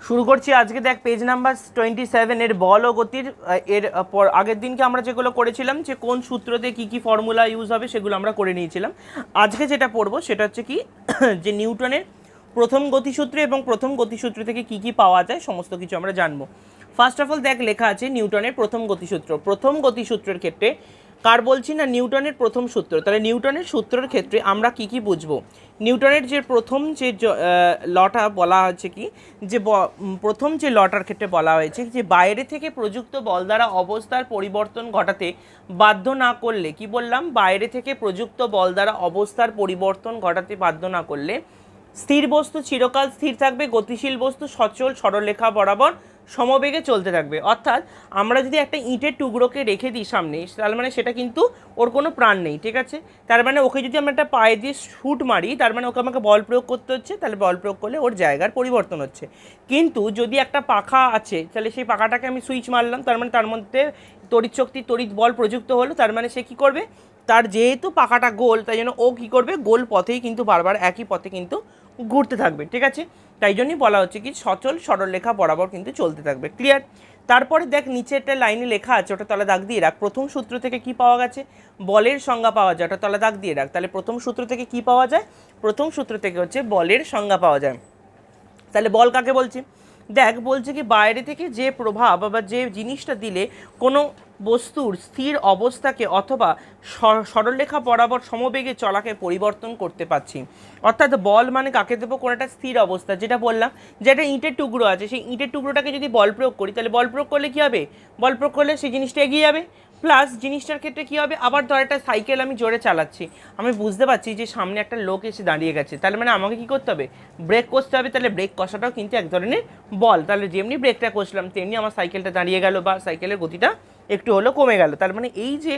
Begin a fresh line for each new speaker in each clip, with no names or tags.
শুরু করছি আজকে দেখ পেজ নাম্বার 27 এর বল ও গতির এর পর আগের দিনকে আমরা যেগুলো করেছিলাম যে কোন সূত্রতে কি কি ফর্মুলা ইউজ হবে সেগুলো আমরা করে নিয়েছিলাম। আজকে যেটা পড়বো সেটা হচ্ছে কি যে নিউটনের প্রথম গতিসূত্র এবং প্রথম গতিসূত্র থেকে কি কি পাওয়া যায় সমস্ত কিছু আমরা জানবো। ফার্স্ট অফ অল দেখ লেখা আছে নিউটনের প্রথম গতিসূত্র। প্রথম গতিসূত্রের ক্ষেত্রে কার বলছি না নিউটনের প্রথম সূত্র। তাহলে নিউটনের সূত্রের ক্ষেত্রে আমরা কি কি বুঝবো? নিউটনের যে প্রথম যে লটা বলা হচ্ছে কি যে প্রথম যে লটার ক্ষেত্রে বলা হয়েছে যে বাইরে থেকে প্রযুক্ত বল দ্বারা অবস্থার পরিবর্তন ঘটাতে বাধ্য না করলে, কি বললাম, বাইরে থেকে প্রযুক্ত বল দ্বারা অবস্থার পরিবর্তন ঘটাতে বাধ্য না করলে স্থির বস্তু চিরকাল স্থির থাকবে, গতিশীল বস্তু সচল সরলরেখা বরাবর সমবেগে চলতে থাকবে। অর্থাৎ আমরা যদি একটা ইটের টুকরোকে রেখে দিই সামনে, তার মানে সেটা কিন্তু ওর কোনো প্রাণ নেই, ঠিক আছে। তার মানে ওকে যদি আমরা একটা পায়ে দিয়ে শুট মারি, তার মানে ওকে আমাকে বল প্রয়োগ করতে হচ্ছে, তাহলে বল প্রয়োগ করলে ওর জায়গার পরিবর্তন হচ্ছে। কিন্তু যদি একটা পাখা আছে, তাহলে সেই পাখাটাকে আমি সুইচ মারলাম, তার মানে তার মধ্যে তড়িৎ শক্তি তড়িৎ বল প্রযুক্ত হলো, তার মানে সে কী করবে, তার যেহেতু পাখাটা গোল তাই জন্য ও কী করবে, গোল পথেই কিন্তু বারবার একই পথে কিন্তু ঘুরতে থাকবে, ঠিক আছে। তাই জন্যই বলা হচ্ছে কি সচল সরলরেখা বরাবর কিন্তু চলতে থাকবে। ক্লিয়ার? তারপরে দেখ নিচে একটা লাইনে লেখা আছে, ওটা তলা দাগ দিয়ে রাখ। প্রথম সূত্র থেকে কি পাওয়া গেছে? বলের সংজ্ঞা পাওয়া যায়, ওটা তলা দাগ দিয়ে রাখ। তাহলে প্রথম সূত্র থেকে কি পাওয়া যায়? প্রথম সূত্র থেকে হচ্ছে বলের সংজ্ঞা পাওয়া যায়। তাহলে বল কাকে বলছি? দেখ বলছে কি বাইরে থেকে যে প্রভাব বা যে জিনিসটা দিলে কোনো বস্তুর স্থির অবস্থাকে অথবা সরলরেখা বরাবর সমবেগে চলাকে পরিবর্তন করতে পারছি। অর্থাৎ বল মানে কাকে দেবো? কোনো একটা স্থির অবস্থা, যেটা বললাম যে একটা ইঁটের টুকরো আছে, সেই ইঁটের টুকরোটাকে যদি বল প্রয়োগ করি, তাহলে বল প্রয়োগ করলে কী হবে? বল প্রয়োগ করলে সেই জিনিসটা এগিয়ে যাবে। প্লাস জিনিসটার ক্ষেত্রে কী হবে, আবার ধর একটা সাইকেল আমি জোরে চালাচ্ছি, আমি বুঝতে পারছি যে সামনে একটা লোক এসে দাঁড়িয়ে গেছে, তাহলে মানে আমাকে কী করতে হবে? ব্রেক কষতে হবে। তাহলে ব্রেক কষাটাও কিন্তু এক ধরনের বল। তাহলে যেমনি ব্রেকটা কষলাম তেমনি আমার সাইকেলটা দাঁড়িয়ে গেল বা সাইকেলের গতিটা একটু হলেও কমে গেল। তার মানে এই যে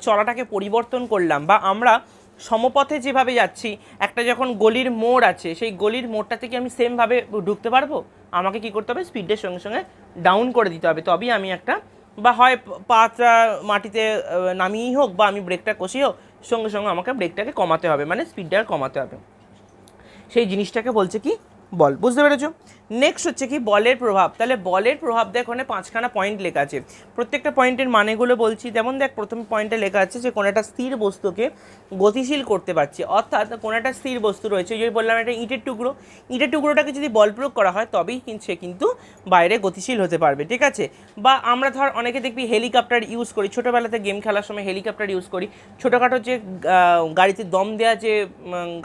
চলাটাকে পরিবর্তন করলাম, বা আমরা সমপথে যেভাবে যাচ্ছি, একটা যখন গলির মোড় আছে, সেই গলির মোড়টা থেকে আমি সেমভাবে ঢুকতে পারবো? আমাকে কি করতে হবে? স্পিডের সঙ্গে সঙ্গে ডাউন করে দিতে হবে, তবেই আমি একটা, বা হয় পাটা মাটিতে নামিয়েই হোক বা আমি ব্রেকটা কষি হোক, সঙ্গে সঙ্গে আমাকে ব্রেকটাকে কমাতে হবে, মানে স্পিডটা কমাতে হবে। সেই জিনিসটাকে বলছে কি বল। বুঝতে পেরেছো? নেক্সট হচ্ছে কি বলের প্রভাব। তাহলে বলের প্রভাব দেখ ওখানে 5খানা পয়েন্ট লেখা আছে, প্রত্যেকটা পয়েন্টের মানেগুলো বলছি। যেমন দেখ প্রথম পয়েন্টে লেখা আছে যে কোনো একটা স্থির বস্তুকে গতিশীল করতে পারছি। অর্থাৎ কোনো একটা স্থির বস্তু রয়েছে, ওই যে বললাম একটা ইটের টুকরো, ইটের টুকরোটাকে যদি বল প্রয়োগ করা হয় তবেই সে কিন্তু বাইরে গতিশীল হতে পারবে, ঠিক আছে। বা আমরা ধর অনেকে দেখবি হেলিকপ্টার ইউজ করি, ছোটোবেলাতে গেম খেলার সময় হেলিকপ্টার ইউজ করি, ছোটোখাটো যে গাড়িতে দম দেওয়া যে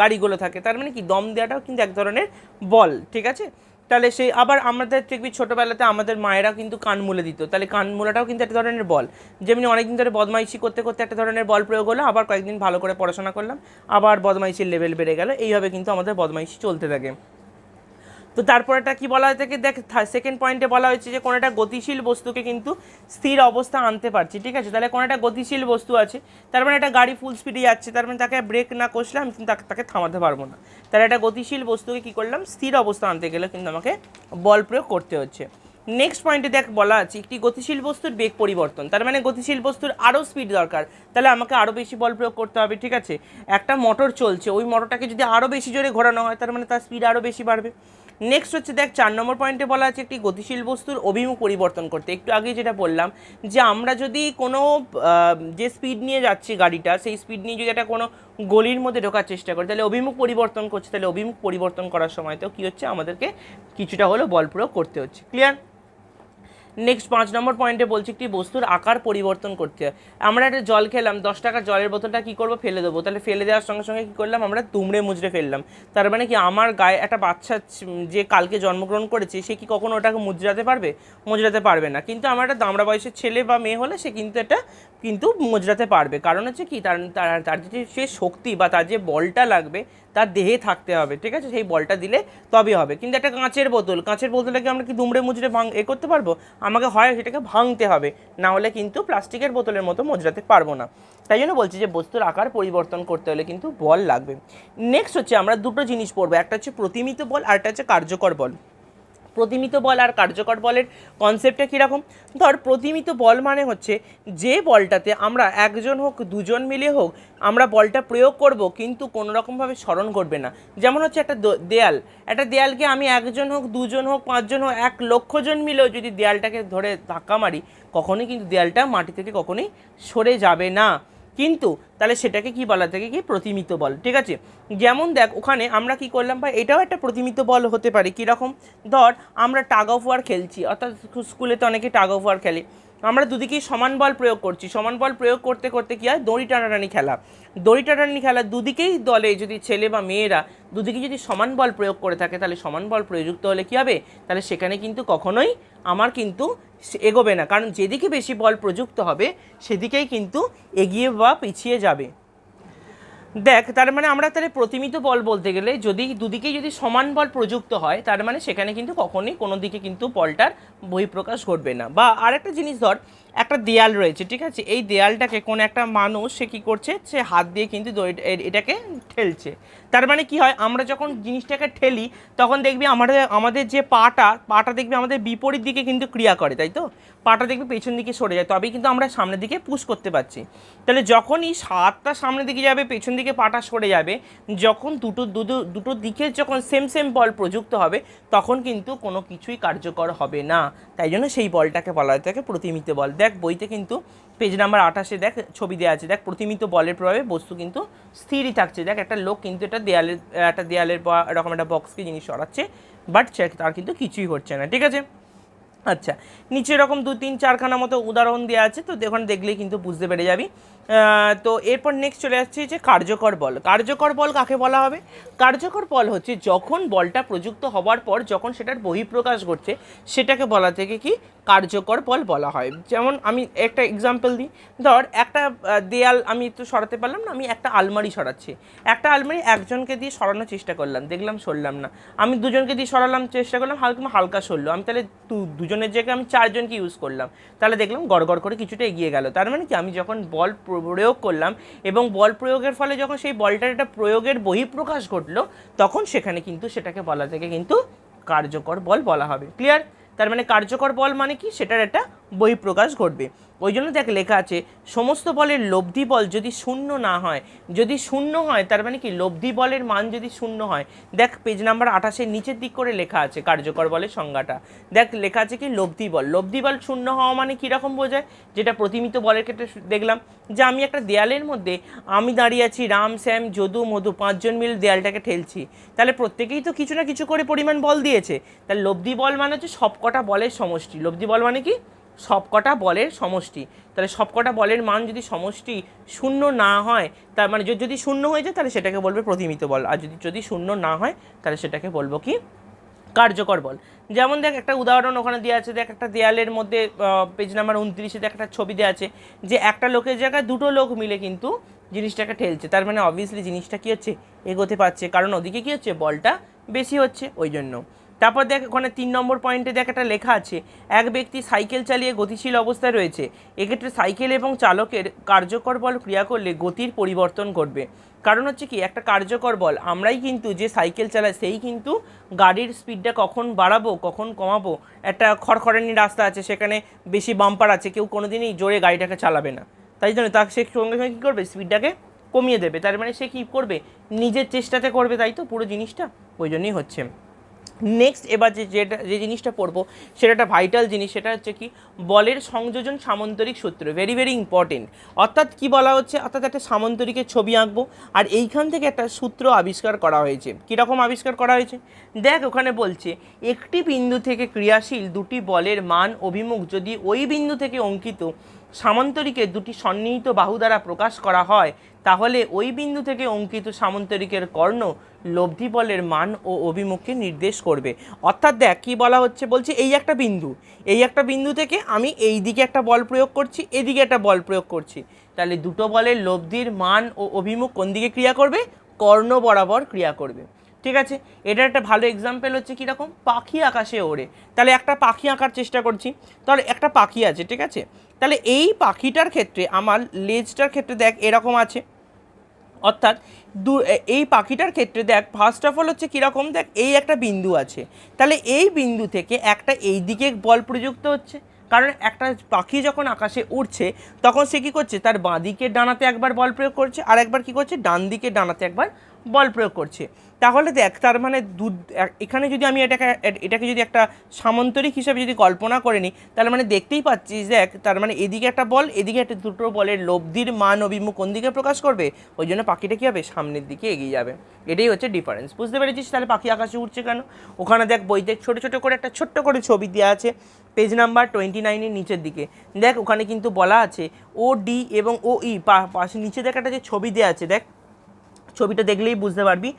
গাড়িগুলো থাকে, তার মানে কি দম দেওয়াটাও কিন্তু এক ধরনের বল, ঠিক আছে। তাহলে সেই আবার আমাদের দেখবি ছোটোবেলাতে আমাদের মায়েরা কিন্তু কান মুলে দিত, তাহলে কান মুলাটাও কিন্তু একটা ধরনের বল। যেমনি অনেকদিন ধরে বদমাইশি করতে করতে একটা ধরনের বল প্রয়োগ হলো, আবার কয়েকদিন ভালো করে পড়াশোনা করলাম, আবার বদমাইশির লেভেল বেড়ে গেল, এইভাবে কিন্তু আমাদের বদমাইশি চলতে থাকে। তো তারপর এটা কি বলা হয়েছে দেখ, সেকেন্ড পয়েন্টে বলা হয়েছে যে কোনো একটা গতিশীল বস্তুকে কিন্তু স্থির অবস্থা আনতে পারছি, ঠিক আছে। তাহলে কোনো একটা গতিশীল বস্তু আছে, তার মানে একটা গাড়ি ফুল স্পিডে যাচ্ছে, তার মানে তাকে ব্রেক না কষলে আমি কিন্তু তাকে থামাতে পারবো না। তাহলে একটা গতিশীল বস্তুকে কী করলাম? স্থির অবস্থা আনতে গেলে কিন্তু আমাকে বল প্রয়োগ করতে হচ্ছে। নেক্সট পয়েন্টে দেখ বলা আছে একটি গতিশীল বস্তুর বেগ পরিবর্তন, তার মানে গতিশীল বস্তুর আরও স্পিড দরকার, তাহলে আমাকে আরও বেশি বল প্রয়োগ করতে হবে, ঠিক আছে। একটা মোটর চলছে, ওই মোটরটাকে যদি আরও বেশি জোরে ঘোরানো হয়, তার মানে তার স্পিড আরও বেশি বাড়বে। নেক্সট হচ্ছে দেখ 4 নম্বর পয়েন্টে বলা আছে একটি গতিশীল বস্তুর অভিমুখ পরিবর্তন করতে। একটু আগে যেটা বললাম যে আমরা যদি কোনো যে স্পিড নিয়ে যাচ্ছি গাড়িটা, সেই স্পিড নিয়ে যদি একটা কোনো গলির মধ্যে ঢোকার চেষ্টা করি, তাহলে অভিমুখ পরিবর্তন করছে, তাহলে অভিমুখ পরিবর্তন করার সময় তো কী হচ্ছে, আমাদেরকে কিছুটা হলেও বল প্রয়োগ করতে হচ্ছে। ক্লিয়ার? নেক্সট 5 নম্বর পয়েন্টে বলছি একটি বস্তুর আকার পরিবর্তন করতে হয়। আমরা একটা জল খেলাম, 10 টাকার জলের বোতলটা কী করবো? ফেলে দেবো। তাহলে ফেলে দেওয়ার সঙ্গে সঙ্গে কী করলাম? আমরা দুমড়ে মুচড়ে ফেললাম। তার মানে কি আমার গায়ে একটা বাচ্চা যে কালকে জন্মগ্রহণ করেছে, সে কি কখনো ওটাকে মুচড়াতে পারবে? মুচড়াতে পারবে না। কিন্তু আমার একটা দামড়া বয়সের ছেলে বা মেয়ে হলে সে কিন্তু এটা কিন্তু মুচড়াতে পারবে। কারণ হচ্ছে কি, তার যে সে শক্তি বা তার যে বলটা লাগবে তার দেহে থাকতে হবে, ঠিক আছে। সেই বলটা দিলে তবেই হবে। কিন্তু একটা কাঁচের বোতলটাকে আমরা কি দুমড়ে মুচড়ে করতে পারবো? আমাকে হয় সেটাকে ভাঙতে হবে, না হলে কিন্তু প্লাস্টিকের বোতলের মতো মোজড়াতে পারবো না। তাই জন্য বলছি যে বস্তুর আকার পরিবর্তন করতে হলে কিন্তু বল লাগবে। নেক্সট হচ্ছে আমরা দুটো জিনিস পড়বো, একটা হচ্ছে প্রতিমিত বল আর একটা হচ্ছে কার্যকর বল। প্রতিমিত বল আর কার্যকর বলের কনসেপ্টটা কীরকম? ধর প্রতিমিত বল মানে হচ্ছে যে বলটাতে আমরা একজন হোক দুজন মিলে হোক আমরা বলটা প্রয়োগ করব, কিন্তু কোনো রকমভাবে স্মরণ করবে না। যেমন হচ্ছে একটা দেয়ালকে আমি একজন হোক দুজন হোক পাঁচজন হোক 1,00,000 জন মিলেও যদি দেয়ালটাকে ধরে ধাক্কা মারি, কখনোই কিন্তু দেয়ালটা মাটি থেকে কখনোই সরে যাবে না। কিন্তু তাহলে সেটাকে কি বলা থাকে? কি প্রতিমিত বল। ঠিক আছে, যেমন দেখ ওখানে আমরা কি করলাম, বা এটাও একটা প্রতিমিত বল হতে পারে। কীরকম? ধর আমরা টাগ অফ ওয়ার খেলছি, অর্থাৎ স্কুলে তো অনেকে টাগ অফ ওয়ার খেলে, আমরা দুদিকেই সমান বল প্রয়োগ করছি। সমান বল প্রয়োগ করতে করতে কী হয়? দড়ি টানাটানি খেলা দুদিকেই দলে যদি ছেলে বা মেয়েরা দুদিকে যদি সমান বল প্রয়োগ করে থাকে, তাহলে সমান বল প্রযুক্ত হলে কী হবে? তাহলে সেখানে কিন্তু কখনোই আমার কিন্তু এগোবে না, কারণ যেদিকে বেশি বল প্রযুক্ত হবে সেদিকেই কিন্তু এগিয়ে বা পিছিয়ে যাবে। দেখ তার মানে আমরা তাহলে প্রতিমিত বল বলতে গেলে যদি দুদিকেই যদি সমান বল প্রযুক্ত হয়, তার মানে সেখানে কিন্তু কখনোই কোনো দিকে কিন্তু বলটার বহিঃপ্রকাশ ঘটবে না। বা আরেকটা জিনিস, ধর একটা দেয়াল রয়েছে, ঠিক আছে, এই দেয়ালটাকে কোনো একটা মানুষ সে কী করছে, সে হাত দিয়ে কিন্তু এটাকে ঠেলছে। তার মানে কি হয়? আমরা যখন জিনিসটাকে ঠেলি তখন দেখবি আমাদের যে পাটা দেখবি আমাদের বিপরীত দিকে কিন্তু ক্রিয়া করে, তাই তো? পাটা দেখবি পেছন দিকে সরে যায়, তবেই কিন্তু আমরা সামনের দিকে পুশ করতে পারছি। তাহলে যখনই হাতটা সামনের দিকে যাবে, পেছন দিকে পাটা সরে যাবে, যখন দুটো দিকে যখন সেম বল প্রযুক্ত হবে, তখন কিন্তু কোনো কিছুই কার্যকর হবে না। তাই জন্য সেই বলটাকে বলা হয় থাকে প্রতিমিত বল। দেখ বইতে কিন্তু পেজ নাম্বার 28 দেখ ছবি দেওয়া আছে। দেখ প্রতিমিত বলের প্রভাবে বস্তু কিন্তু স্থিরই থাকছে। দেখ একটা লোক কিন্তু একটা দেয়ালের বা এরকম একটা বক্সকে জিনিস সরাচ্ছে, বাট তার কিন্তু কিছুই হচ্ছে না। ঠিক আছে, আচ্ছা, নিচে এরকম 2-3-4খানা মতো উদাহরণ দেওয়া আছে, তো ওখানে দেখলেই কিন্তু বুঝতে পেরে যাবি। তো এরপর নেক্সট চলে আসছে যে কার্যকর বল। কার্যকর বল কাকে বলা হবে? কার্যকর বল হচ্ছে যখন বলটা প্রযুক্ত হওয়ার পর যখন সেটার বহিঃপ্রকাশ ঘটছে, সেটাকে বলা থেকে কি কার্যকর বল বলা হয়। যেমন আমি একটা এক্সাম্পল দিই, ধর একটা দেয়াল আমি তো সরাতে পারলাম না, আমি একটা আলমারি সরাচ্ছি। একটা আলমারি একজনকে দিয়ে সরানোর চেষ্টা করলাম, দেখলাম সরলাম না। আমি দুজনকে দিয়ে সরালাম, চেষ্টা করলাম, হালকা সরলো। আমি তাহলে দুজনের জায়গায় আমি 4জনকে ইউজ করলাম, তাহলে দেখলাম গড় করে কিছুটা এগিয়ে গেল। তার মানে কি আমি যখন বল প্রয়োগ করলাম এবং বল প্রয়োগের ফলে যখন সেই বলটার একটা প্রয়োগের বহিঃপ্রকাশ ঘটলো, তখন সেখানে কিন্তু সেটাকে বলা থেকে কিন্তু কার্যকর বল বলা হবে। ক্লিয়ার? তার মানে কার্যকর বল মানে কি? সেটার একটা বহিঃপ্রকাশ ঘটবে। ওই জন্য দেখ লেখা আছে সমস্ত বলের লব্ধি বল যদি শূন্য না হয়, যদি শূন্য হয় তার মানে কি লব্ধি বলের মান যদি শূন্য হয়। দেখ পেজ নাম্বার 28 নিচের দিক করে লেখা আছে কার্যকর বলের সংজ্ঞাটা। দেখ লেখা আছে কি লব্ধি বল শূন্য হওয়া মানে কীরকম বোঝায়? যেটা প্রতিমিত বলের ক্ষেত্রে দেখলাম যে আমি একটা দেয়ালের মধ্যে আমি দাঁড়িয়ে আছি, রাম শ্যাম যদু মধু 5জন মিলে দেয়ালটাকে ঠেলছি, তাহলে প্রত্যেকেই তো কিছু না কিছু করে পরিমাণ বল দিয়েছে। তাহলে লব্ধি বল মানে হচ্ছে সবকটা বলের সমষ্টি। লব্ধি বল মানে কি? সবকটা বলের সমষ্টি। তাহলে সবকটা বলের মান যদি সমষ্টি শূন্য না হয়, তার মানে যদি শূন্য হয়ে যায় তাহলে সেটাকে বলবে প্রতিমিত বল, আর যদি শূন্য না হয় তাহলে সেটাকে বলবো কি কার্যকর বল। যেমন দেখ একটা উদাহরণ ওখানে দেওয়া আছে, দেখ একটা দেয়ালের মধ্যে পেজ নাম্বার 29 দেখ একটা ছবি দেওয়া আছে যে একটা লোকের জায়গায় দুটো লোক মিলে কিন্তু জিনিসটাকে ঠেলছে। তার মানে অবভিয়াসলি জিনিসটা কী হচ্ছে? এগোতে পারছে, কারণ ওদিকে কী হচ্ছে? বলটা বেশি হচ্ছে, ওই জন্য। তারপর দেখ ওখানে 3 নম্বর পয়েন্টে দেখ একটা লেখা আছে এক ব্যক্তি সাইকেল চালিয়ে গতিশীল অবস্থায় রয়েছে, এক্ষেত্রে সাইকেল এবং চালকের কার্যকর বল ক্রিয়া করলে গতির পরিবর্তন ঘটবে। কারণ হচ্ছে কি একটা কার্যকর বল, আমরাই কিন্তু যে সাইকেল চালায় সেই কিন্তু গাড়ির স্পিডটা কখন বাড়াবো কখন কমাবো, একটা খড়খড়ানি রাস্তা আছে সেখানে বেশি বাম্পার আছে, কেউ কোনোদিনই জোরে গাড়িটাকে চালাবে না, তাই জন্য তাকে সে সঙ্গে সঙ্গে কী করবে? স্পিডটাকে কমিয়ে দেবে। তার মানে সে কী করবে? নিজের চেষ্টাতে করবে, তাই তো পুরো জিনিসটা ওই জন্যই হচ্ছে। নেক্সট এবার যে জিনিসটা পড়বো সেটা একটা ভাইটাল জিনিস, সেটা হচ্ছে কি বলের সংযোজন সামান্তরিক সূত্র। Very important. অর্থাৎ কি বলা হচ্ছে? অর্থাৎ একটা সামান্তরিকের ছবি আঁকবো আর এইখান থেকে একটা সূত্র আবিষ্কার করা হয়েছে। কীরকম আবিষ্কার করা হয়েছে? দেখ ওখানে বলছে একটি বিন্দু থেকে ক্রিয়াশীল দুটি বলের মান অভিমুখ যদি ওই বিন্দু থেকে অঙ্কিত সামান্তরিকের দুটি সন্নিহিত বাহু দ্বারা প্রকাশ করা হয়, তাহলে ওই বিন্দু থেকে অঙ্কিত সামান্তরিকের কর্ণ লব্ধি বলের মান ও অভিমুখকে নির্দেশ করবে। অর্থাৎ দেখ কী বলা হচ্ছে, বলছে এই একটা বিন্দু থেকে আমি এই দিকে একটা বল প্রয়োগ করছি, এদিকে একটা বল প্রয়োগ করছি, তাহলে দুটো বলের লব্ধির মান ও অভিমুখ কোন দিকে ক্রিয়া করবে? কর্ণ বরাবর ক্রিয়া করবে। ঠিক আছে, এটার একটা ভালো এক্সাম্পল হচ্ছে কীরকম? পাখি আকাশে ওড়ে। তাহলে একটা পাখি আঁকার চেষ্টা করছি, তাহলে একটা পাখি আছে, ঠিক আছে, তাহলে এই পাখিটার ক্ষেত্রে আমার লেজটার ক্ষেত্রে দেখ এরকম আছে, অর্থাৎ এই পাখিটার ক্ষেত্রে দেখ ফার্স্ট অফ অল হচ্ছে কীরকম, দেখ এই একটা বিন্দু আছে, তাহলে এই বিন্দু থেকে একটা এই দিকে বল প্রযুক্ত হচ্ছে, কারণ একটা পাখি যখন আকাশে উড়ছে তখন সে কী করছে, তার বাঁ দিকের ডানাতে একবার বল প্রয়োগ করছে আর একবার কী করছে, ডান দিকের ডানাতে একবার বল প্রয়োগ করছে। তাহলে দেখ তার মানে এখানে যদি আমি এটাকে যদি একটা সামান্তরিক হিসাবে যদি কল্পনা করে নিই, তাহলে মানে দেখতেই পাচ্ছিস দেখ, তার মানে এদিকে একটা বল, এদিকে একটা দুটো বলের লব্ধির মান অভিমুখ কোন দিকে প্রকাশ করবে, ওই জন্য পাখিটা কী হবে, সামনের দিকে এগিয়ে যাবে। এটাই হচ্ছে ডিফারেন্স, বুঝতে পেরেছিস? তাহলে পাখি আকাশে উঠছে কেন? ওখানে দেখ বইতে ছোটো ছোটো করে একটা ছোট্ট করে ছবি দেওয়া আছে পেজ নাম্বার 29-এর নিচের দিকে। দেখ ওখানে কিন্তু বলা আছে ও ডি এবং ও ই পাশে নিচে দেখ একটা যে ছবি দেওয়া আছে, দেখ ছবিটা দেখলেই বুঝতে পারবি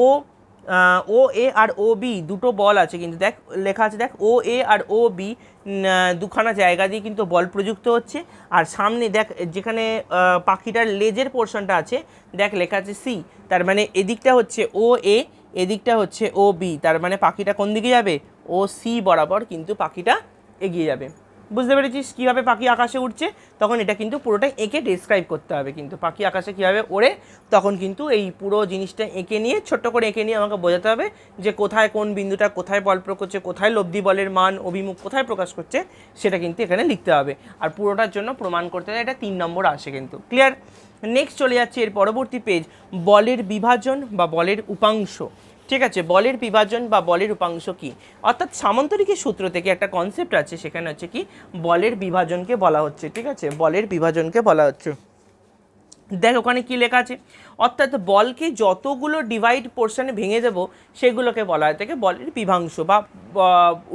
ও এ আর ও বি দুটো বল আছে, কিন্তু দেখ লেখা আছে, দেখ ও এ আর ও বি দুখানা জায়গা দিয়ে কিন্তু বল প্রযুক্ত হচ্ছে। আর সামনে দেখ যেখানে পাখিটার লেজের পোর্শনটা আছে, দেখ লেখা আছে সি, তার মানে এদিকটা হচ্ছে ও এ, এদিকটা হচ্ছে ও বি, তার মানে পাখিটা কোন দিকে যাবে, ও সি বরাবর কিন্তু পাখিটা এগিয়ে যাবে। বুঝতে পেরেছিস কীভাবে পাখি আকাশে উঠছে? তখন এটা কিন্তু পুরোটাই এঁকে ডেসক্রাইব করতে হবে, কিন্তু পাখি আকাশে কীভাবে ওড়ে তখন কিন্তু এই পুরো জিনিসটা এঁকে নিয়ে ছোট্ট করে এঁকে নিয়ে আমাকে বোঝাতে হবে যে কোথায় কোন বিন্দুটা কোথায় বল প্রয়োগ করছে, কোথায় লব্ধি বলের মান অভিমুখ কোথায় প্রকাশ করছে, সেটা কিন্তু এখানে লিখতে হবে। আর পুরোটার জন্য প্রমাণ করতে হবে, এটা 3 নম্বর আসে কিন্তু। ক্লিয়ার? নেক্সট চলে যাচ্ছে এর পরবর্তী পেজ, বলের বিভাজন বা বলের উপাংশ। ঠিক আছে, বলের বিভাজন বা বলের উপাংশ কি? অর্থাৎ সামান্তরিকের সূত্র থেকে একটা কনসেপ্ট আছে, সেখানে হচ্ছে কি বলের বিভাজনকে বলা হচ্ছে। ঠিক আছে, বলের বিভাজনকে বলা হচ্ছে। দেখ ওখানে কি লেখা আছে, অর্থাৎ বলকে যতগুলো ডিভাইড পোর্শনে ভেঙে দেবো সেগুলোকে বলা হয় থেকে বলের বিভাংশ বা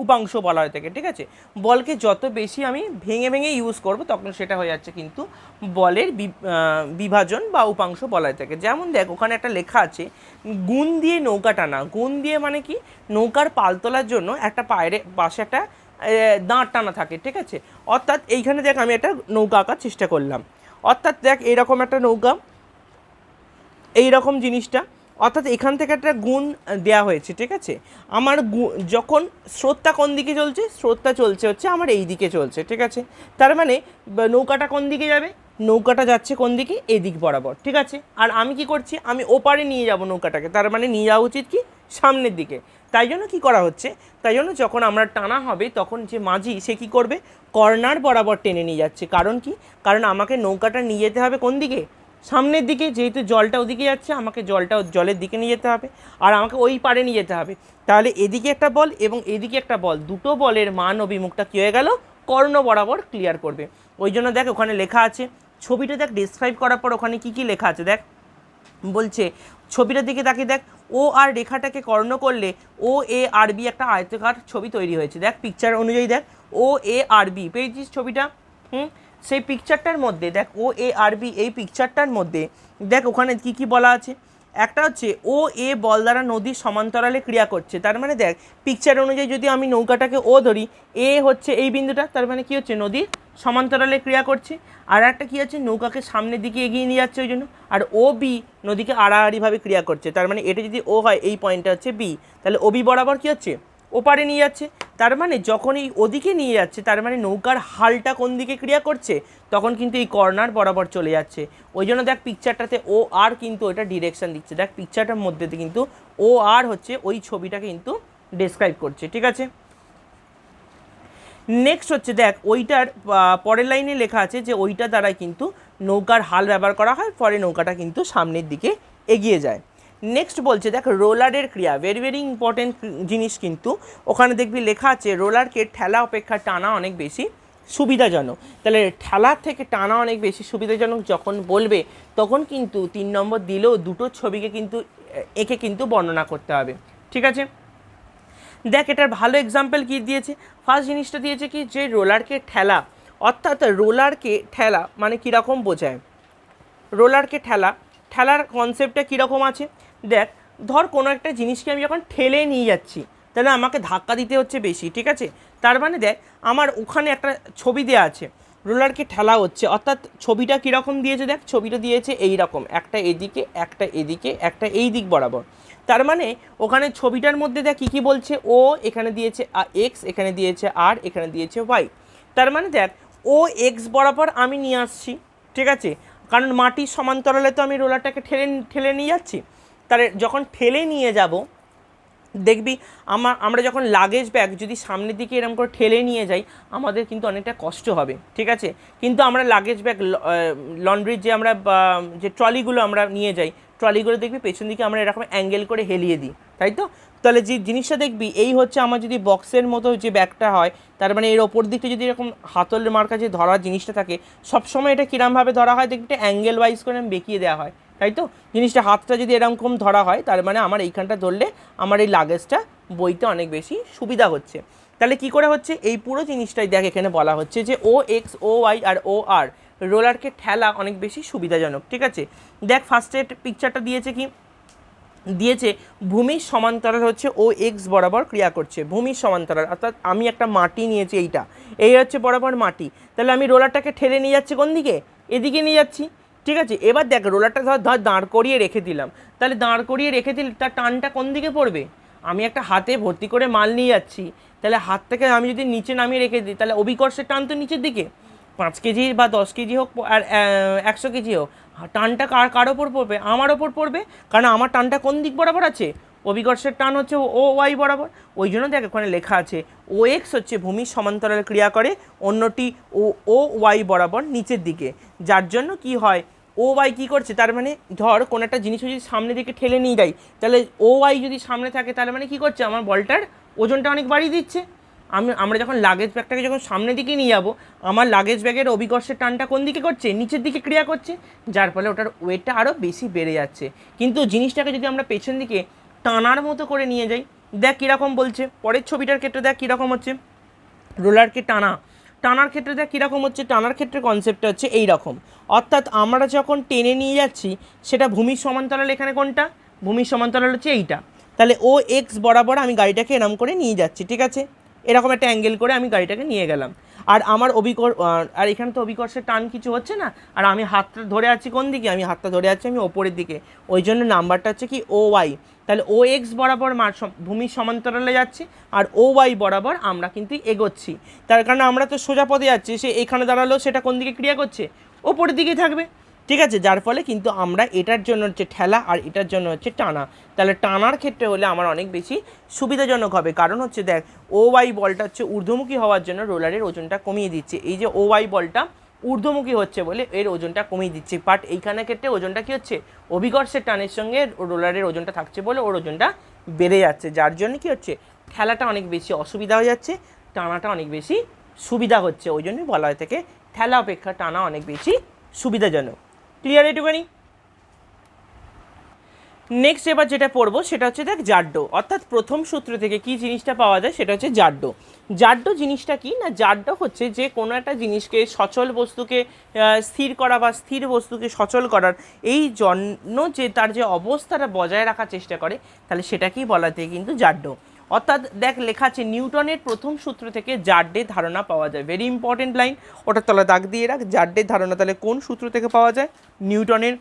উপাংশ বলা হয় থেকে। ঠিক আছে, বলকে যত বেশি আমি ভেঙে ভেঙে ইউজ করব তখন সেটা হয়ে যাচ্ছে কিন্তু বলের বিভাজন বা উপাংশ বলা হয় থেকে। যেমন দেখ ওখানে একটা লেখা আছে গুণ দিয়ে নৌকা টানা। গুণ দিয়ে মানে কি, নৌকার পাল তোলার জন্য একটা পাশে একটা দাঁড় টানা থাকে। ঠিক আছে, অর্থাৎ এইখানে দেখ আমি একটা নৌকা আঁকার চেষ্টা করলাম, অর্থাৎ দেখ এইরকম একটা নৌকা, এইরকম জিনিসটা, অর্থাৎ এখান থেকে একটা গুণ দেওয়া হয়েছে। ঠিক আছে, আমার যখন স্রোতটা কোন দিকে চলছে, স্রোতটা চলছে হচ্ছে আমার এই দিকে চলছে। ঠিক আছে, তার মানে নৌকাটা কোন দিকে যাবে, নৌকাটা যাচ্ছে কোন দিকে, এদিক বরাবর। ঠিক আছে, আর আমি কি করছি, আমি ওপারে নিয়ে যাব নৌকাটাকে, তার মানে নিয়ে যাওয়া উচিত কি সামনের দিকে। তাই জন্য কি করা হচ্ছে, তাই জন্য যখন আমরা টানা হবে তখন যে মাঝি সে কী করবে, কর্নার বরাবর টেনে নিয়ে যাচ্ছে। কারণ কি, কারণ আমাকে নৌকাটা নিয়ে যেতে হবে কোন দিকে, সামনের দিকে, যেহেতু জলটা ওদিকে যাচ্ছে আমাকে জলের দিকে নিয়ে যেতে হবে আর আমাকে ওই পারে নিয়ে যেতে হবে। তাহলে এদিকে একটা বল এবং এদিকে একটা বল, দুটো বলের মান অভিমুখটা কী হয়ে গেল, কর্ণ বরাবর ক্লিয়ার করবে। ওই জন্য দেখ ওখানে লেখা আছে, ছবিটা দেখ ডিসক্রাইব করার পর ওখানে কী কী লেখা আছে দেখ, বলছে ছবিটার দিকে তাকিয়ে দেখ, ও আর রেখাটাকে কর্ণ করলে ও এ আর বি একটা আয়তাকার ছবি তৈরি হয়েছে। দেখ পিকচার অনুযায়ী দেখ ও এ আর বি পেয়েছিস ছবিটা, সেই পিকচারটার মধ্যে দেখ ও এ আর বি, এই পিকচারটার মধ্যে দেখ ওখানে কি কি বলা আছে। একটা হচ্ছে ও এ বল দ্বারা নদীর সমান্তরালে ক্রিয়া করছে, তার মানে দেখ পিকচার অনুযায়ী যদি আমি নৌকাটাকে ও ধরি, এ হচ্ছে এই বিন্দুটা, তার মানে কি হচ্ছে নদীর সমান্তরালে ক্রিয়া করছে। আর একটা কী আছে, নৌকাকে সামনের দিকে এগিয়ে নিয়ে যাচ্ছে ওই জন্য। আর ও বি নদীকে আড়াআড়িভাবে ক্রিয়া করছে, তার মানে এটা যদি ও হয় এই পয়েন্টটা হচ্ছে বি, তাহলে ও বি বরাবর কী হচ্ছে, ওপারে নিয়ে যাচ্ছে। তার মানে যখন এই ওদিকে নিয়ে যাচ্ছে তার মানে নৌকার হালটা কোন দিকে ক্রিয়া করছে, তখন কিন্তু এই কর্নার বরাবর চলে যাচ্ছে। ওই জন্য দেখ পিকচারটাতে ও আর কিন্তু ওইটা ডিরেকশন দিচ্ছে, দেখ পিকচারটার মধ্যে কিন্তু ও আর হচ্ছে ওই ছবিটাকে কিন্তু ডেসক্রাইব করছে। ঠিক আছে, নেক্সট হচ্ছে দেখ ওইটার পরের লাইনে লেখা আছে যে ওইটা দ্বারাই কিন্তু নৌকার হাল ব্যবহার করা হয়, ফলে নৌকাটা কিন্তু সামনের দিকে এগিয়ে যায়। নেক্সট বলছে দেখ রোলারের ক্রিয়া, ভেরি ভেরি ইম্পর্টেন্ট জিনিস, কিন্তু ওখানে দেখবি লেখা আছে রোলারকে ঠেলা অপেক্ষা টানা অনেক বেশি সুবিধাজনক। তাহলে ঠেলার থেকে টানা অনেক বেশি সুবিধাজনক যখন বলবে তখন কিন্তু 3 নম্বর দিলেও দুটো ছবিকে কিন্তু এঁকে কিন্তু বর্ণনা করতে হবে। ঠিক আছে, দেখ এটার ভালো এক্সাম্পল কী দিয়েছে, ফার্স্ট জিনিসটা দিয়েছে কি যে রোলারকে ঠেলা, অর্থাৎ রোলারকে ঠেলা মানে কীরকম বোঝায়, রোলারকে ঠেলার কনসেপ্টটা কীরকম আছে। দেখ ধর কোনো একটা জিনিসকে আমি যখন ঠেলে নিয়ে যাচ্ছি তাহলে আমাকে ধাক্কা দিতে হচ্ছে বেশি। ঠিক আছে, তার মানে দেখ আমার ওখানে একটা ছবি দেওয়া আছে, রোলারকে ঠেলা হচ্ছে, অর্থাৎ ছবিটা কীরকম দিয়েছে, দেখ ছবিটা দিয়েছে এই রকম, একটা এদিকে একটা এদিকে একটা এই দিক বরাবর। তার মানে ওখানে ছবিটার মধ্যে দেখ কী কী বলছে, ও এখানে দিয়েছে এক্স, এখানে দিয়েছে আর, এখানে দিয়েছে ওয়াই। তার মানে দেখ ও এক্স বরাবর আমি নিয়ে আসছি। ঠিক আছে, কারণ মাটির সমান্তরালে তো আমি রোলারটাকে ঠেলে নিয়ে যাচ্ছি। তাহলে যখন ঠেলে নিয়ে যাব দেখবি আমরা যখন লাগেজ ব্যাগ যদি সামনের দিকে এরকম করে ঠেলে নিয়ে যাই আমাদের কিন্তু অনেকটা কষ্ট হবে, ঠিক আছে। কিন্তু আমরা লাগেজ ব্যাগ লন্ড্রির যে আমরা যে ট্রলিগুলো আমরা নিয়ে যাই, ট্রলিগুলো দেখবি পেছন দিকে আমরা এরকম অ্যাঙ্গেল করে হেলিয়ে দিই, তাই তো। তাহলে যে জিনিসটা দেখবি এই হচ্ছে আমার যদি বক্সের মতো যে ব্যাগটা হয়, তার মানে এর ওপর দিকটা যদি এরকম হাতল মার্কা যে ধরার জিনিসটা থাকে, সবসময় এটা কীরমভাবে ধরা হয় দেখবি, অ্যাঙ্গেল ওয়াইজ করে বেঁকিয়ে দেওয়া হয়, তাই তো। জিনিসটা হাতটা যদি এরকম ধরা হয় তার মানে আমার এইখানটা ধরলে আমার এই লাগেজটা বইতে অনেক বেশি সুবিধা হচ্ছে। তাহলে কি করে হচ্ছে, এই পুরো জিনিসটাই দেখ এখানে বলা হচ্ছে যে OX OY আর OR রোলারকে ঠেলা অনেক বেশি সুবিধাজনক, ঠিক আছে। দেখ ফার্স্টে পিকচারটা দিয়েছে কি, দিয়েছে ভূমির সমান্তরাল হচ্ছে OX বরাবর ক্রিয়া করছে। ভূমির সমান্তরাল অর্থাৎ আমি একটা মাটি নিয়েছি, এই হচ্ছে বরাবর মাটি, তাহলে আমি রোলারটাকে ঠেলে নিয়ে যাচ্ছি কোন দিকে, এদিকে নিয়ে যাচ্ছি, ঠিক আছে। এবার দেখ রোলারটা ধর দাঁড় করিয়ে রেখে দিলাম, তাহলে দাঁড় করিয়ে রেখে দিলে তার টানটা কোন দিকে পড়বে, আমি একটা হাতে ভর্তি করে মাল নিয়ে যাচ্ছি, তাহলে হাত থেকে আমি যদি নিচে নামিয়ে রেখে দিই তাহলে অভিকর্ষের টান তো নিচের দিকে, 5 কেজি বা 10 কেজি হোক আর 100 কেজি হোক, টানটা কার ওপর পড়বে, আমার ওপর পড়বে, কারণ আমার টানটা কোন দিক বরাবর আছে, অভিকর্ষের টান হচ্ছে OY বরাবর। ওই জন্য দেখ ওখানে লেখা আছে OX হচ্ছে ভূমির সমান্তরাল ক্রিয়া করে, অন্যটি OY বরাবর নিচের দিকে, যার জন্য কি হয় OY কী করছে, তার মানে ধর কোনো একটা জিনিস যদি সামনের দিকে ঠেলে নিয়ে যাই, তাহলে OY যদি সামনে থাকে তার মানে কী করছে, আমার বলটার ওজনটা অনেক বাড়িয়ে দিচ্ছে। আমরা যখন লাগেজ ব্যাগটাকে যখন সামনের দিকে নিয়ে যাবো, আমার লাগেজ ব্যাগের অভিকর্ষের টানটা কোন দিকে করছে, নিচের দিকে ক্রিয়া করছে, যার ফলে ওটার ওয়েটটা আরও বেশি বেড়ে যাচ্ছে। কিন্তু জিনিসটাকে যদি আমরা পেছন দিকে টানার মতো করে নিয়ে যাই, দেখ কীরকম বলছে, পরের ছবিটার ক্ষেত্রে দেখ কীরকম হচ্ছে, রোলারকে টানার ক্ষেত্রে দেখ কীরকম হচ্ছে, টানার ক্ষেত্রে কনসেপ্টটা হচ্ছে এই রকম। অর্থাৎ আমরা যখন টেনে নিয়ে যাচ্ছি সেটা ভূমির সমান্তরাল, এখানে কোনটা ভূমির সমান্তরাল হচ্ছে এইটা, তাহলে OX বরাবর আমি গাড়িটাকে এরম করে নিয়ে যাচ্ছি, ঠিক আছে, এরকম একটা অ্যাঙ্গেল করে আমি গাড়িটাকে নিয়ে গেলাম। আর আমার আর এখানে তো অভিকর্ষের টান কিছু হচ্ছে না, আর আমি হাতটা ধরে আছি কোন দিকে, আমি হাতটা ধরে আছি আমি ওপরের দিকে, ওই জন্য নাম্বারটা হচ্ছে কি OY। তাহলে OX বরাবর ভূমির সমান্তরালে যাচ্ছে আর OY বরাবর আমরা কিন্তু এগোচ্ছি, তার কারণে আমরা তো সোজা পথে যাচ্ছি, সে এখানে দাঁড়ালেও সেটা কোন দিকে ক্রিয়া করছে, ওপরের দিকেই থাকবে, ঠিক আছে। যার ফলে কিন্তু আমরা এটার জন্য হচ্ছে ঠেলা আর এটার জন্য হচ্ছে টানা, তাহলে টানার ক্ষেত্রে হলে আমার অনেক বেশি সুবিধাজনক হবে, কারণ হচ্ছে দেখ OY বলটা হচ্ছে ঊর্ধ্বমুখী হওয়ার জন্য রোলারের ওজনটা কমিয়ে দিচ্ছে, এই যে OY বলটা ঊর্ধ্বমুখী হচ্ছে বলে এর ওজনটা কমিয়ে দিচ্ছে, বাট এইখানের ক্ষেত্রে ওজনটা কী হচ্ছে, অভিকর্ষের টানের সঙ্গে রোলারের ওজনটা থাকছে বলে ওর ওজনটা বেড়ে যাচ্ছে, যার জন্য কী হচ্ছে, ঠেলাটা অনেক বেশি অসুবিধা হয়ে যাচ্ছে, টানাটা অনেক বেশি সুবিধা হচ্ছে। ওই জন্যই বলা হয় থেকে ঠেলা অপেক্ষা টানা অনেক বেশি সুবিধাজনক। ক্লিয়ার এটুকুনি? নেক্সট এবার যেটা পড়বো সেটা হচ্ছে দেখ জাড্ডো, অর্থাৎ প্রথম সূত্র থেকে কি জিনিসটা পাওয়া যায় সেটা হচ্ছে জাড্ডো। জাড্ডো জিনিসটা কি না, জাড্ডো হচ্ছে যে কোনো একটা জিনিসকে সচল বস্তুকে স্থির করা বা স্থির বস্তুকে সচল করার এই জন্য যে তার যে অবস্থাটা বজায় রাখার চেষ্টা করে, তাহলে সেটাকেই বলাতে কিন্তু জাড্ডো। অর্থাৎ দেখ লেখা আছে নিউটনের প্রথম সূত্র থেকে জাড্ডের ধারণা পাওয়া যায়, ভেরি ইম্পর্টেন্ট লাইন, ওটা তলা দাগ দিয়ে রাখ, জাড্ডের ধারণা তাহলে কোন সূত্র থেকে পাওয়া যায়, নিউটনের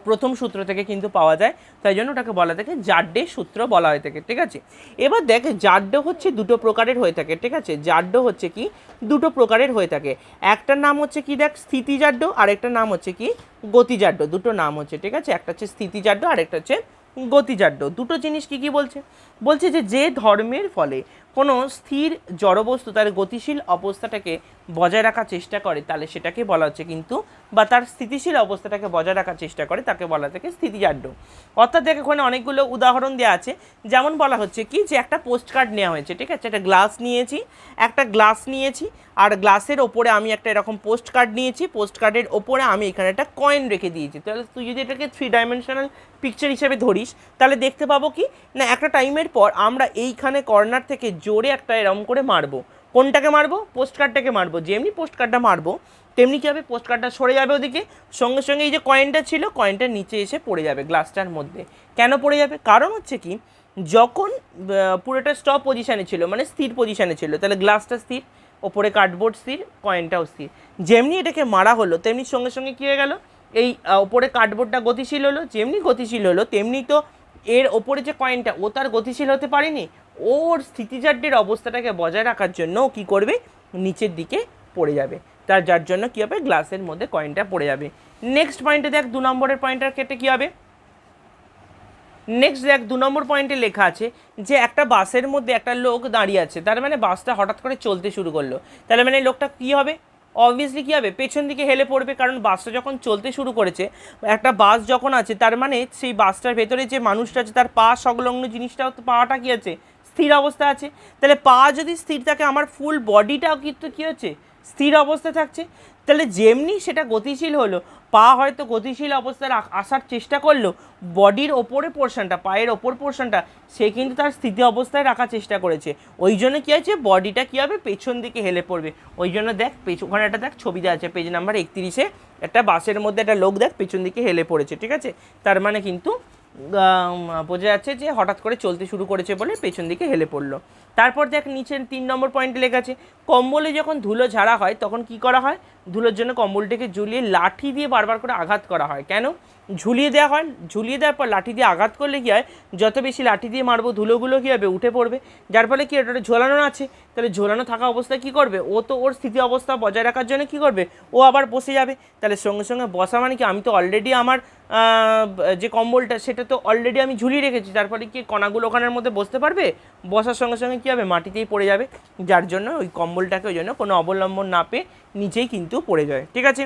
প্রথম সূত্র থেকে কিন্তু পাওয়া যায়, তাই জন্য ওটাকে বলা থাকে জাড্ডের সূত্র বলা হয়ে থাকে, ঠিক আছে। এবার দেখ জাড্ডো হচ্ছে দুটো প্রকারের হয়ে থাকে, ঠিক আছে, জাড্ডো হচ্ছে কি দুটো প্রকারের হয়ে থাকে, একটার নাম হচ্ছে কি দেখ স্থিতিজাড্ডো আর একটা নাম হচ্ছে কি গতিজাড্ডো, দুটো নাম হচ্ছে, ঠিক আছে, একটা হচ্ছে স্থিতিজাড্ডো আর একটা হচ্ছে গতিজাড্য। দুটো জিনিস কি কি বলছে, বলছে যে ধর্মের ফলে কোনো স্থির জড়বস্তু তার গতিশীল অবস্থাটাকে বজায় রাখার চেষ্টা করে তাহলে সেটাকে বলা হচ্ছে কিন্তু, বা তার স্থিতিশীল অবস্থাটাকে বজায় রাখার চেষ্টা করে তাকে বলা থাকে স্থিতিজাড্য। অর্থাৎ দেখ ওখানে অনেকগুলো উদাহরণ দেওয়া আছে, যেমন বলা হচ্ছে কি যে একটা পোস্ট কার্ড নেওয়া হয়েছে, ঠিক আছে, একটা গ্লাস নিয়েছি আর গ্লাসের ওপরে আমি একটা এরকম পোস্ট কার্ড নিয়েছি, পোস্ট কার্ডের ওপরে আমি এখানে একটা কয়েন রেখে দিয়েছি। তাহলে তুই যদি এটাকে 3 ডাইমেনশনাল পিকচার হিসেবে ধরিস তাহলে দেখতে পাবো কি না, একটা টাইমের পর আমরা এইখানে কর্নার থেকে জোরে একটা এরকম করে মারবো, কোনটাকে মারবো, পোস্ট কার্ডটাকে মারবো, যেমনি পোস্ট কার্ডটা মারবো তেমনি কী হবে, পোস্ট কার্ডটা সরে যাবে ওদিকে, সঙ্গে সঙ্গে এই যে কয়েনটা ছিল কয়েনটা নিচে এসে পড়ে যাবে গ্লাসটার মধ্যে। কেন পড়ে যাবে, কারণ হচ্ছে কি যখন পুরোটা স্টপ পজিশানে ছিল মানে স্থির পজিশানে ছিল, তাহলে গ্লাসটা স্থির, ওপরে কার্ডবোর্ড স্থির, কয়েনটাও স্থির, যেমনি এটাকে মারা হলো তেমনি সঙ্গে সঙ্গে কী হয়ে গেল, এই ওপরে কার্ডবোর্ডটা গতিশীল হলো, যেমনি গতিশীল হলো তেমনি তো এর ওপরে যে কয়েনটা ও তার গতিশীল হতে পারেনি, ওর স্থিতিজাড্যের অবস্থাটাকে বজায় রাখার জন্য ও কী করবে, নিচের দিকে পড়ে যাবে। যার জন্য কী হবে, গ্লাসের মধ্যে কয়েনটা পড়ে যাবে। নেক্সট পয়েন্টে দেখ 2 নম্বরের পয়েন্টের ক্ষেত্রে কী হবে, নেক্সট দেখ 2 নম্বর পয়েন্টে লেখা আছে যে একটা বাসের মধ্যে একটা লোক দাঁড়িয়ে আছে, তার মানে বাসটা হঠাৎ করে চলতে শুরু করলো, তাহলে মানে লোকটা কী হবে, অবভিয়াসলি কী হবে, পেছন দিকে হেলে পড়বে, কারণ বাসটা যখন চলতে শুরু করেছে, একটা বাস যখন আছে তার মানে সেই বাসটার ভেতরে যে মানুষটা আছে তার পা সংলগ্ন জিনিসটাও তো, পাটা কী আছে, স্থির অবস্থা আছে, তাহলে পা যদি স্থির থাকে আমার ফুল বডিটাও কিন্তু কী হচ্ছে, স্থির অবস্থা থাকছে। তাহলে যেমনি সেটা গতিশীল হলো, পা হয়তো গতিশীল অবস্থায় আসার চেষ্টা করলো, বডির ওপরে পোর্শনটা, পায়ের ওপর পোর্শনটা সে কিন্তু তার স্থিতি অবস্থায় রাখার চেষ্টা করেছে, ওই জন্য কী আছে, বডিটা কী হবে, পেছন দিকে হেলে পড়বে। ওই জন্য দেখ ওখানে একটা দেখ ছবি দেওয়া আছে পেজ নাম্বার 31-এ, একটা বাসের মধ্যে একটা লোক দেখ পেছন দিকে হেলে পড়েছে, ঠিক আছে, তার মানে কিন্তু বোঝা যাচ্ছে যে হঠাৎ করে চলতে শুরু করেছে বলে পেছন দিকে হেলে পড়লো। তারপর দেখ নিচের 3 নম্বর পয়েন্টে লেখা আছে কম্বলে যখন ধুলো ঝাড়া হয় তখন কি করা হয়, ধুলোর জন্য কম্বলটাকে ঝুলিয়ে লাঠি দিয়ে বারবার করে আঘাত করা হয়। কেন ঝুলিয়ে দেওয়া হয়, ঝুলিয়ে দেওয়ার পর লাঠি দিয়ে আঘাত করলে কী হয়, যত বেশি লাঠি দিয়ে মারবো ধুলোগুলো কী হবে, উঠে পড়বে, যার ফলে কি ওটা ঝোলানো আছে, তাহলে ঝোলানো থাকা অবস্থায় কী করবে, ও তো ওর স্থিতি অবস্থা বজায় রাখার জন্য কী করবে, ও আবার বসে যাবে, তাহলে সঙ্গে সঙ্গে বসা মানে কি, আমি তো অলরেডি আমার যে কম্বলটা সেটা তো অলরেডি আমি ঝুলিয়ে রেখেছি, তারপরে কি কণাগুলো ওখানের মধ্যে বসতে পারবে, বসার সঙ্গে সঙ্গে কী হবে, মাটিতেই পড়ে যাবে, যার জন্য ওই কম্বলটাকে ওই জন্য কোনো অবলম্বন না পেয়ে নিচেই কিন্তু পড়ে যায়, ঠিক আছে।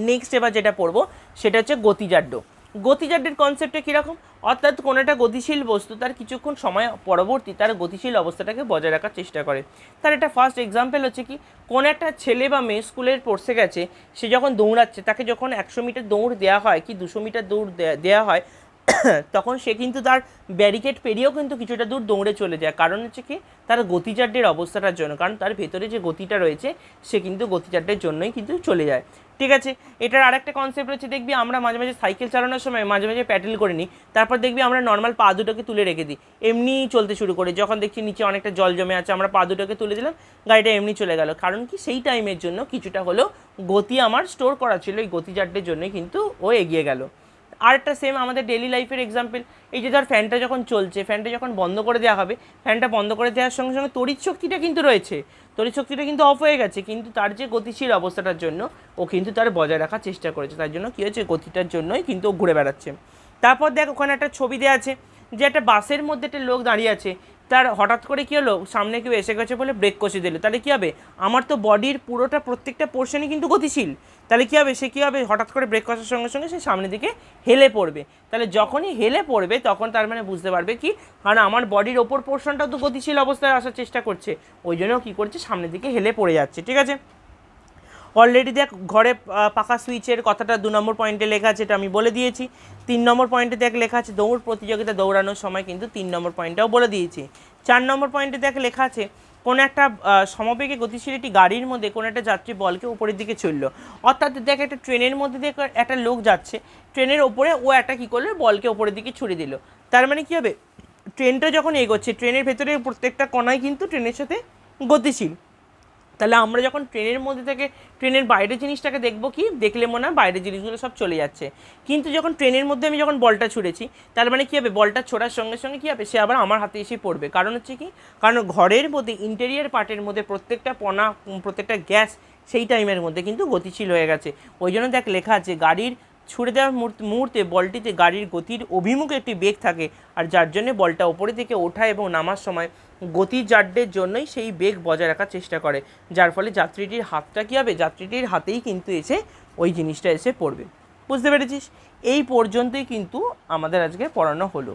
নেক্সট এবার যেটা পড়বো সেটা হচ্ছে গতিজাড্য। গতিজাড্যের কনসেপ্টটা কীরকম, অর্থাৎ কোনো একটা গতিশীল বস্তু তার কিছুক্ষণ সময় পরবর্তী তার গতিশীল অবস্থাটাকে বজায় রাখার চেষ্টা করে। তার একটা ফার্স্ট এক্সাম্পল হচ্ছে কি, কোনো একটা ছেলে বা মেয়ে স্কুলের পড়তে গেছে, সে যখন দৌড়াচ্ছে, তাকে যখন 100 মিটার দৌড় দেওয়া হয় কি 200 মিটার দৌড় দেওয়া হয় তখন সে কিন্তু তার ব্যারিকেড পেরিয়েও কিন্তু কিছুটা দূর দৌড়ে চলে যায়, কারণ হচ্ছে কি তার গতিজাড্যের অবস্থাটার জন্য, কারণ তার ভেতরে যে গতিটা রয়েছে সে কিন্তু গতিজাড্যের জন্যই কিন্তু চলে যায়, ঠিক আছে। এটার আরেকটা কনসেপ্ট হচ্ছে, দেখবি আমরা মাঝে মাঝে সাইকেল চালানোর সময় মাঝে মাঝে প্যাডেল করে নিই, তারপর দেখবি আমরা নর্মাল পা দুটোকে তুলে রেখে দিই, এমনি চলতে শুরু করে, যখন দেখছি নিচে অনেকটা জল জমে আছে আমরা পা দুটোকে তুলে দিলাম, গাড়িটা এমনি চলে গেল, কারণ কি সেই টাইমের জন্য কিছুটা হলেও গতি আমার স্টোর করা ছিল, এই গতিজাড্যের জন্যই কিন্তু ও এগিয়ে গেল। আরেকটা সেম আমাদের ডেলি লাইফের এক্সাম্পল, এই যে ধর ফ্যানটা যখন চলছে, ফ্যানটা যখন বন্ধ করে দেওয়া হবে, ফ্যানটা বন্ধ করে দেওয়ার সঙ্গে সঙ্গে তড়িৎ শক্তিটা কিন্তু রয়েছে, তড়িৎ শক্তিটা কিন্তু অফ হয়ে গেছে, কিন্তু তার যে গতিশীল অবস্থাটার জন্য ও কিন্তু তার বজায় রাখার চেষ্টা করেছে, তার জন্য কী হয়েছে, গতিটার জন্যই কিন্তু ও ঘুরে বেড়াচ্ছে। তারপর দেখ ওখানে একটা ছবি দেওয়া আছে যে একটা বাসের মধ্যে একটা লোক দাঁড়িয়ে আছে, তার হঠাৎ করে কী হলো, সামনে কেউ এসে গেছে বলে ব্রেক কষে দিল, তাহলে কী হবে, আমার তো বডির পুরোটা প্রত্যেকটা পোর্শনই কিন্তু গতিশীল, তাহলে কী হবে, সে কী হবে, হঠাৎ করে ব্রেক কষার সঙ্গে সঙ্গে সে সামনের দিকে হেলে পড়বে, তাহলে যখনই হেলে পড়বে তখন তার মানে বুঝতে পারবে কি, কারণ আমার বডির ওপর পোর্শনটাও তো গতিশীল অবস্থায় আসার চেষ্টা করছে, ওই জন্য কী করছে, সামনের দিকে হেলে পড়ে যাচ্ছে, ঠিক আছে। অলরেডি দেখ ঘরে পাকা সুইচের কথাটা 2 নম্বর পয়েন্টে লেখা আছে, এটা আমি বলে দিয়েছি। 3 নম্বর পয়েন্টে দেখ লেখা আছে দৌড় প্রতিযোগিতা, দৌড়ানোর সময় কিন্তু 3 নম্বর পয়েন্টটাও বলে দিয়েছি। 4 নম্বর পয়েন্টে দেখ লেখা আছে কোনো একটা সমবেগে গতিশীল একটি গাড়ির মধ্যে কোনো একটা যাত্রী বলকে উপরের দিকে চললো, অর্থাৎ দেখ একটা ট্রেনের মধ্যে দেখ একটা লোক যাচ্ছে, ট্রেনের ওপরে ও একটা কী করলো, বলকে উপরের দিকে ছুড়ে দিল, তার মানে কী হবে, ট্রেনটা যখন এগোচ্ছে ট্রেনের ভেতরে প্রত্যেকটা কণাই কিন্তু ট্রেনের সাথে গতিশীল, তাহলে আমরা যখন ট্রেনের মধ্যে থেকে ট্রেনের বাইরের জিনিসটাকে দেখবো, কি দেখলে মনে হয় বাইরের জিনিসগুলো সব চলে যাচ্ছে, কিন্তু যখন ট্রেনের মধ্যে আমি যখন বলটা ছুঁড়েছি, তার মানে কী হবে, বলটা ছোড়ার সঙ্গে সঙ্গে কী হবে, সে আবার আমার হাতে এসে পড়বে, কারণ হচ্ছে কি, কারণ ঘরের মধ্যে ইন্টেরিয়ার পার্টের মধ্যে প্রত্যেকটা কণা, প্রত্যেকটা গ্যাস সেই টাইমের মধ্যে কিন্তু গতিশীল হয়ে গেছে, ওই জন্য দেখ লেখা আছে গাড়ির ছুড়ে দেওয়ার মুহূর্তে বলটিতে গাড়ির গতির অভিমুখে একটি বেগ থাকে, আর যার জন্য বলটা ওপরে থেকে ওঠা এবং নামার সময় গতিজাড্যের জন্যই সেই বেগ বজায় রাখার চেষ্টা করে, যার ফলে যাত্রীটির হাতটা কী হবে, যাত্রীটির হাতেই কিন্তু এসে ওই জিনিসটা এসে পড়বে। বুঝতে পেরেছিস, এই পর্যন্তই কিন্তু আমাদের আজকে পড়ানো হলো।